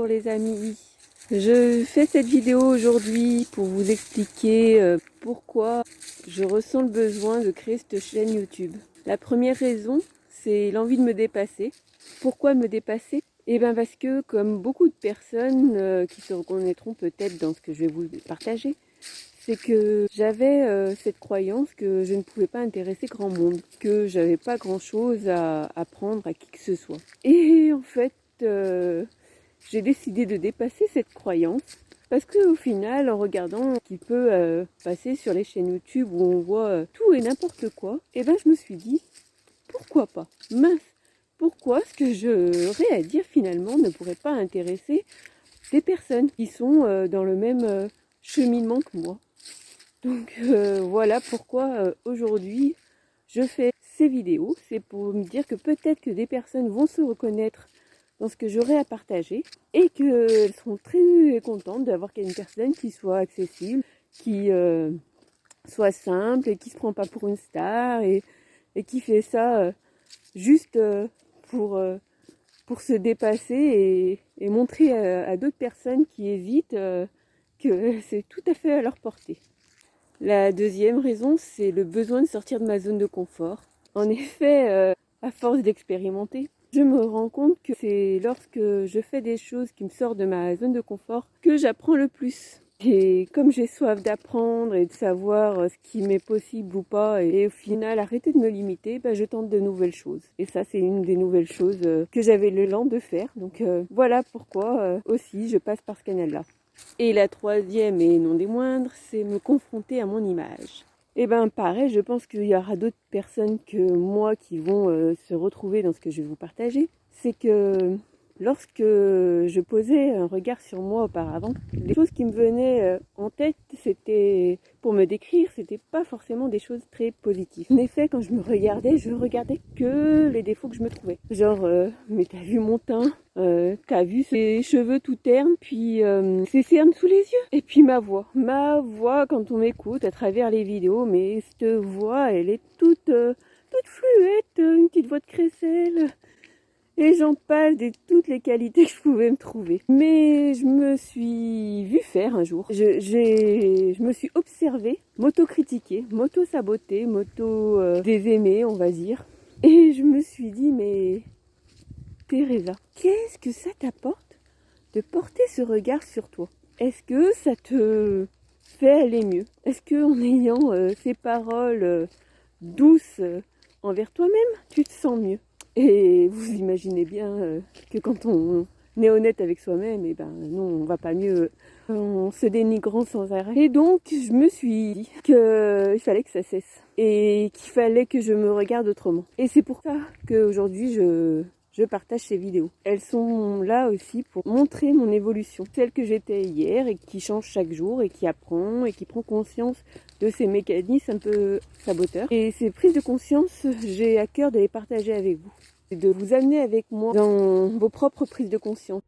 Bonjour les amis, je fais cette vidéo aujourd'hui pour vous expliquer pourquoi je ressens le besoin de créer cette chaîne YouTube. La première raison, c'est l'envie de me dépasser. Pourquoi me dépasser? Eh bien parce que comme beaucoup de personnes qui se reconnaîtront peut-être dans ce que je vais vous partager, c'est que j'avais cette croyance que je ne pouvais pas intéresser grand monde, que j'avais pas grand chose à apprendre à qui que ce soit. Et en fait, j'ai décidé de dépasser cette croyance parce qu'au final, en regardant ce qui peut passer sur les chaînes YouTube où on voit tout et n'importe quoi, eh ben je me suis dit, pourquoi pas? Mince, pourquoi ce que j'aurais à dire finalement ne pourrait pas intéresser des personnes qui sont dans le même cheminement que moi? Donc voilà pourquoi aujourd'hui je fais ces vidéos. C'est pour me dire que peut-être que des personnes vont se reconnaître dans ce que j'aurai à partager et qu'elles seront très contentes d'avoir une personne qui soit accessible, qui soit simple et qui se prend pas pour une star et qui fait ça juste pour se dépasser et montrer à d'autres personnes qui hésitent que c'est tout à fait à leur portée. La deuxième raison, c'est le besoin de sortir de ma zone de confort. En effet, à force d'expérimenter, je me rends compte que c'est lorsque je fais des choses qui me sortent de ma zone de confort que j'apprends le plus. Et comme j'ai soif d'apprendre et de savoir ce qui m'est possible ou pas, et au final arrêter de me limiter, je tente de nouvelles choses. Et ça, c'est une des nouvelles choses que j'avais l'élan de faire. Donc voilà pourquoi aussi je passe par ce canal-là. Et la troisième, et non des moindres, c'est me confronter à mon image. Et pareil, je pense qu'il y aura d'autres personnes que moi qui vont se retrouver dans ce que je vais vous partager. C'est que lorsque je posais un regard sur moi auparavant, les choses qui me venaient en tête, c'était pour me décrire, c'était pas forcément des choses très positives. En effet, quand je regardais que les défauts que je me trouvais. Genre, mais t'as vu mon teint, t'as vu ses cheveux tout ternes, puis ses cernes sous les yeux. Et puis ma voix quand on m'écoute à travers les vidéos, mais cette voix, elle est toute fluette, une petite voix de crécelle. Et j'en passe de toutes les qualités que je pouvais me trouver. Mais je me suis vue faire un jour. Je me suis observée, m'auto-critiquer, m'auto-saboter, m'auto-désaimer, on va dire. Et je me suis dit, mais Teresa, qu'est-ce que ça t'apporte de porter ce regard sur toi? Est-ce que ça te fait aller mieux? Est-ce qu'en ayant ces paroles douces envers toi-même, tu te sens mieux? Et vous imaginez bien que quand on est honnête avec soi-même, non, on va pas mieux en se dénigrant sans arrêt. Et donc, je me suis dit qu'il fallait que ça cesse et qu'il fallait que je me regarde autrement. Et c'est pour ça qu'aujourd'hui, je partage ces vidéos. Elles sont là aussi pour montrer mon évolution, celle que j'étais hier et qui change chaque jour et qui apprend et qui prend conscience de ces mécanismes un peu saboteurs. Et ces prises de conscience, j'ai à cœur de les partager avec vous et de vous amener avec moi dans vos propres prises de conscience.